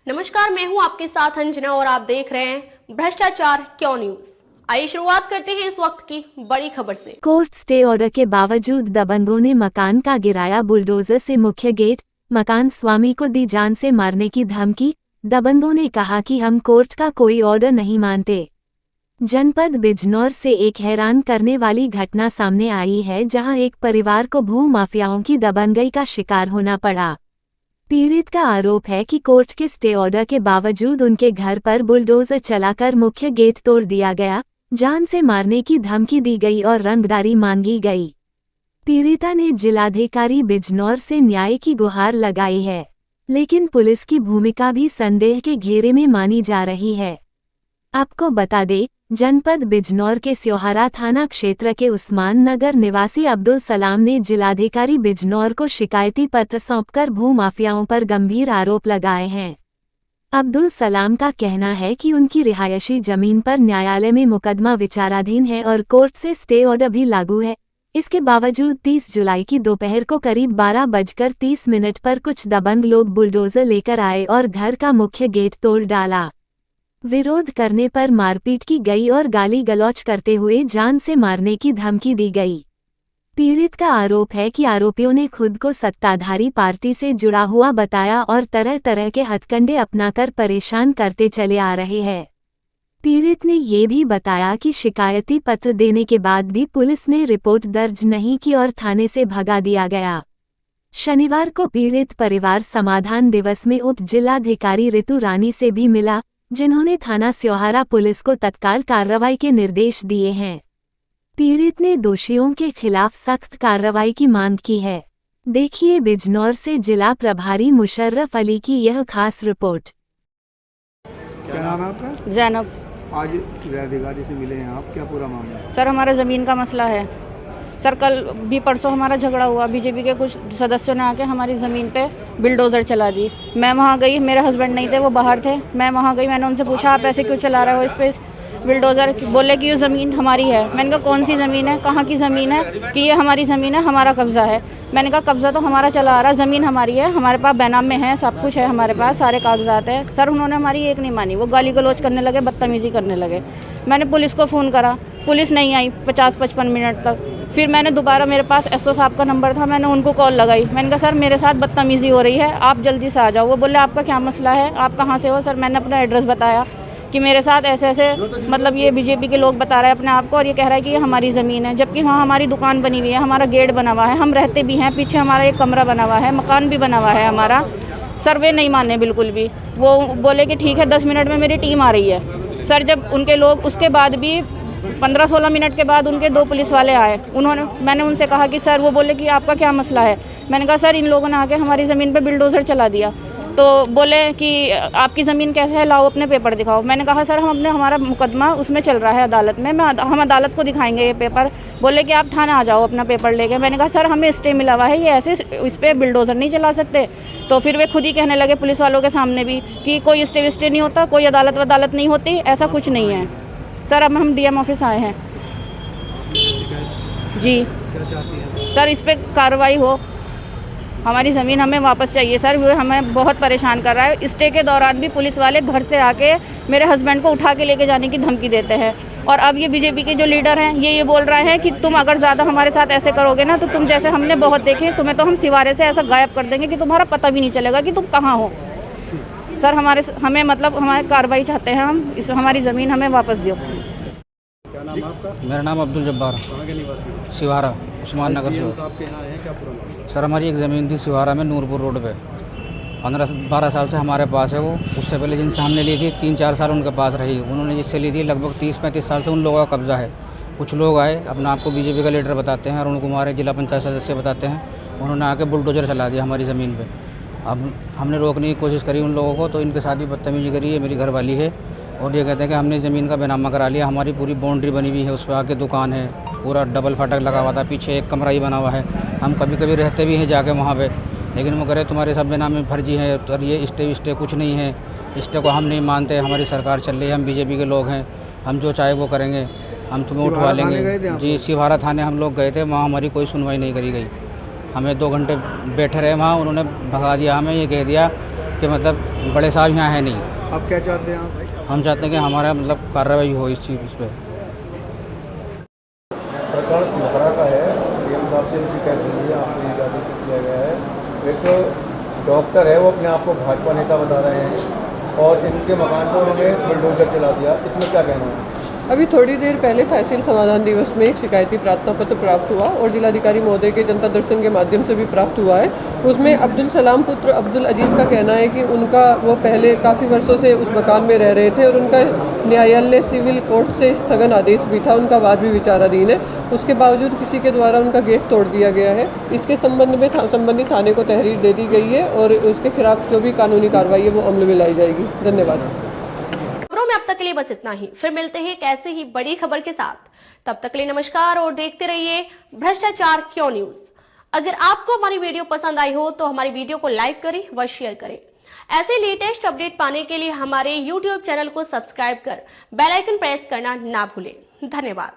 नमस्कार, मैं हूं आपके साथ अंजना और आप देख रहे हैं भ्रष्टाचार क्यों न्यूज। आइए शुरुआत करते हैं इस वक्त की बड़ी खबर से। कोर्ट स्टे ऑर्डर के बावजूद दबंगों ने मकान का गिराया बुलडोजर से मुख्य गेट, मकान स्वामी को दी जान से मारने की धमकी। दबंगों ने कहा कि हम कोर्ट का कोई ऑर्डर नहीं मानते। जनपद बिजनौर से एक हैरान करने वाली घटना सामने आई है, जहां एक परिवार को भू माफियाओं की दबंगई का शिकार होना पड़ा। पीड़ित का आरोप है कि कोर्ट के स्टे ऑर्डर के बावजूद उनके घर पर बुलडोजर चलाकर मुख्य गेट तोड़ दिया गया, जान से मारने की धमकी दी गई और रंगदारी मांगी गई। पीड़िता ने जिलाधिकारी बिजनौर से न्याय की गुहार लगाई है, लेकिन पुलिस की भूमिका भी संदेह के घेरे में मानी जा रही है। आपको बता दें, जनपद बिजनौर के स्योहारा थाना क्षेत्र के उस्मान नगर निवासी अब्दुल सलाम ने जिलाधिकारी बिजनौर को शिकायती पत्र सौंपकर भू माफियाओं पर गंभीर आरोप लगाए हैं। अब्दुल सलाम का कहना है कि उनकी रिहायशी जमीन पर न्यायालय में मुकदमा विचाराधीन है और कोर्ट से स्टे ऑर्डर भी लागू है। इसके बावजूद 30 जुलाई की दोपहर को करीब 12:30 पर कुछ दबंग लोग बुलडोजर लेकर आए और घर का मुख्य गेट तोड़ डाला। विरोध करने पर मारपीट की गई और गाली गलौज करते हुए जान से मारने की धमकी दी गई। पीड़ित का आरोप है कि आरोपियों ने खुद को सत्ताधारी पार्टी से जुड़ा हुआ बताया और तरह तरह के हथकंडे अपनाकर परेशान करते चले आ रहे हैं। पीड़ित ने ये भी बताया कि शिकायती पत्र देने के बाद भी पुलिस ने रिपोर्ट दर्ज नहीं की और थाने से भगा दिया गया। शनिवार को पीड़ित परिवार समाधान दिवस में उप जिलाधिकारी ऋतु रानी से भी मिला, जिन्होंने थाना स्योहारा पुलिस को तत्काल कार्रवाई के निर्देश दिए हैं। पीड़ित ने दोषियों के खिलाफ सख्त कार्रवाई की मांग की है। देखिए बिजनौर से जिला प्रभारी मुशर्रफ अली की यह खास रिपोर्ट। क्या नाम है आपका? जैनब। आज जिलाधिकारी से मिले हैं आप, क्या पूरा मामला है? सर, हमारा ज़मीन का मसला है। सर, कल भी परसों हमारा झगड़ा हुआ। बीजेपी के कुछ सदस्यों ने आके हमारी ज़मीन पे बिल्डोज़र चला दी। मैं वहाँ गई, मेरे हस्बैंड नहीं थे, वो बाहर थे। मैं वहाँ गई, मैंने उनसे पूछा आप ऐसे क्यों चला रहे हो इस पे बिल्डोज़र। बोले कि ये ज़मीन हमारी है। मैंने कहा कौन सी ज़मीन है, कहाँ की ज़मीन है? कि ये हमारी ज़मीन है, हमारा कब्ज़ा है। मैंने कहा कब्ज़ा तो हमारा चला आ रहा, ज़मीन हमारी है, हमारे पास बैनाम में है, सब कुछ है हमारे पास, सारे कागजात हैं। सर, उन्होंने हमारी एक नहीं मानी, वो गाली गलौज करने लगे, बदतमीज़ी करने लगे। मैंने पुलिस को फ़ोन करा, पुलिस नहीं आई 50-55 मिनट तक। फिर मैंने दोबारा, मेरे पास एसओ साहब का नंबर था, मैंने उनको कॉल लगाई। मैंने कहा सर मेरे साथ बदतमीज़ी हो रही है, आप जल्दी से आ जाओ। वो बोले आपका क्या मसला है, आप कहाँ से हो? सर, मैंने अपना एड्रेस बताया कि मेरे साथ ऐसे ऐसे, मतलब ये बीजेपी के लोग बता रहे हैं अपने आप को, और ये कह रहा है कि ये हमारी ज़मीन है, जबकि वहाँ हमारी दुकान बनी हुई है, हमारा गेट बना हुआ है, हम रहते भी हैं, पीछे हमारा एक कमरा बना हुआ है, मकान भी बना हुआ है हमारा। सर, वे नहीं माने बिल्कुल भी। वो बोले कि ठीक है 10 मिनट में मेरी टीम आ रही है। सर, जब उनके लोग, उसके बाद भी 15-16 मिनट के बाद उनके 2 पुलिस वाले आए। मैंने उनसे कहा कि सर, वो बोले कि आपका क्या मसला है? मैंने कहा सर, इन लोगों ने आके हमारी ज़मीन पे बिल्डोज़र चला दिया। तो बोले कि आपकी ज़मीन कैसे है, लाओ अपने पेपर दिखाओ। मैंने कहा सर, हमारा मुकदमा उसमें चल रहा है अदालत में, हम अदालत को दिखाएंगे ये पेपर। बोले कि आप थाना आ जाओ अपना पेपर लेके। मैंने कहा सर, हमें स्टे मिला हुआ है, ये ऐसे इस पर बिल्डोज़र नहीं चला सकते। तो फिर वे खुद ही कहने लगे पुलिस वालों के सामने भी कि कोई स्टे विस्टे नहीं होता, कोई अदालत नहीं होती, ऐसा कुछ नहीं है। सर, अब हम डीएम ऑफिस आए हैं जी। क्या चाहती हैं? सर, इस पर कार्रवाई हो, हमारी ज़मीन हमें वापस चाहिए। सर, वो हमें बहुत परेशान कर रहा है। स्टे के दौरान भी पुलिस वाले घर से आके मेरे हस्बैंड को उठा के लेके जाने की धमकी देते हैं। और अब ये बीजेपी के जो लीडर हैं, ये बोल रहे हैं कि तुम अगर ज़्यादा हमारे साथ ऐसे करोगे ना, तो तुम जैसे हमने बहुत देखे, तुम्हें तो हम सिवारे से ऐसा गायब कर देंगे कि तुम्हारा पता भी नहीं चलेगा कि तुम कहाँ हो। सर, हमें मतलब हमारी कार्रवाई चाहते हैं हम, हमारी ज़मीन हमें वापस दो। क्या नाम है आपका? मेरा नाम अब्दुल जब्बार, कहाँ के निवासी? सिवारा, उस्मान नगर से। आपके यहाँ है, क्या पूरा मामला? सर, हमारी एक ज़मीन थी सिवारा में, नूरपुर रोड पे, 15-12 साल से हमारे पास है वो। उससे पहले जिनसे हमने ली थी 3-4 साल उनके पास रही। उन्होंने जिससे ली थी लगभग 30-35 साल से उन लोगों का कब्जा है। कुछ लोग आए, अपना आपको बीजेपी का लीडर बताते हैं, अरुण कुमार है, जिला पंचायत सदस्य बताते हैं, उन्होंने आके बुलडोजर चला दिया हमारी ज़मीन पे। अब हमने रोकने की कोशिश करी उन लोगों को, तो इनके साथ भी बदतमीजी करी है। मेरी घरवाली है और ये कहते हैं कि हमने ज़मीन का बेनामा करा लिया। हमारी पूरी बाउंड्री बनी हुई है, उस पर आके दुकान है, पूरा डबल फाटक लगा हुआ था, पीछे एक कमरा ही बना हुआ है। हम कभी कभी रहते भी हैं जाके वहाँ पे, लेकिन वो करे तुम्हारे सब बेनामे फर्जी है, और ये स्टे कुछ नहीं है, स्टे को हम नहीं मानते। हमारी सरकार चल रही है, हम बीजेपी के लोग हैं, हम जो चाहे वो करेंगे, हम तुम्हें उठवा लेंगे। जी, सिवारा थाने हम लोग गए थे, वहाँ हमारी कोई सुनवाई नहीं करी गई। हमें 2 घंटे बैठे रहे वहाँ, उन्होंने भगा दिया हमें। ये कह दिया कि के मतलब बड़े साहब यहाँ है नहीं। आप क्या चाहते हैं आप? हम चाहते हैं कि हमारा मतलब कार्रवाई हो इस चीज़ पे। प्रकरण सिंघरा का है, डीएम साहब से शिकायत हुई है, आपने इजाजत से किया गया है। एक डॉक्टर है, वो अपने आप को भाजपा नेता बता रहे हैं और इनके मकान पर उन्होंने बुलडोजर चला दिया, इसमें क्या कहना है? अभी थोड़ी देर पहले तहसील समाधान दिवस में एक शिकायती प्रार्थना पत्र प्राप्त हुआ और जिलाधिकारी महोदय के जनता दर्शन के माध्यम से भी प्राप्त हुआ है। उसमें अब्दुल सलाम पुत्र अब्दुल अजीज़ का कहना है कि उनका वो पहले काफ़ी वर्षों से उस मकान में रह रहे थे और उनका न्यायालय सिविल कोर्ट से स्थगन आदेश भी था, उनका वाद भी विचाराधीन है। उसके बावजूद किसी के द्वारा उनका गेट तोड़ दिया गया है। इसके संबंध में संबंधित थाने को तहरीर दे दी गई है और उसके खिलाफ जो भी कानूनी कार्रवाई है वो अमल में लाई जाएगी। धन्यवाद। खबरों में अब तक के लिए बस इतना ही, फिर मिलते हैं एक ऐसे ही बड़ी खबर के साथ। तब तक के लिए नमस्कार और देखते रहिए भ्रष्टाचार क्यों न्यूज। अगर आपको हमारी वीडियो पसंद आई हो तो हमारी वीडियो को लाइक करें व शेयर करें। ऐसे लेटेस्ट अपडेट पाने के लिए हमारे YouTube चैनल को सब्सक्राइब कर बेल आइकन प्रेस करना ना भूलें। धन्यवाद।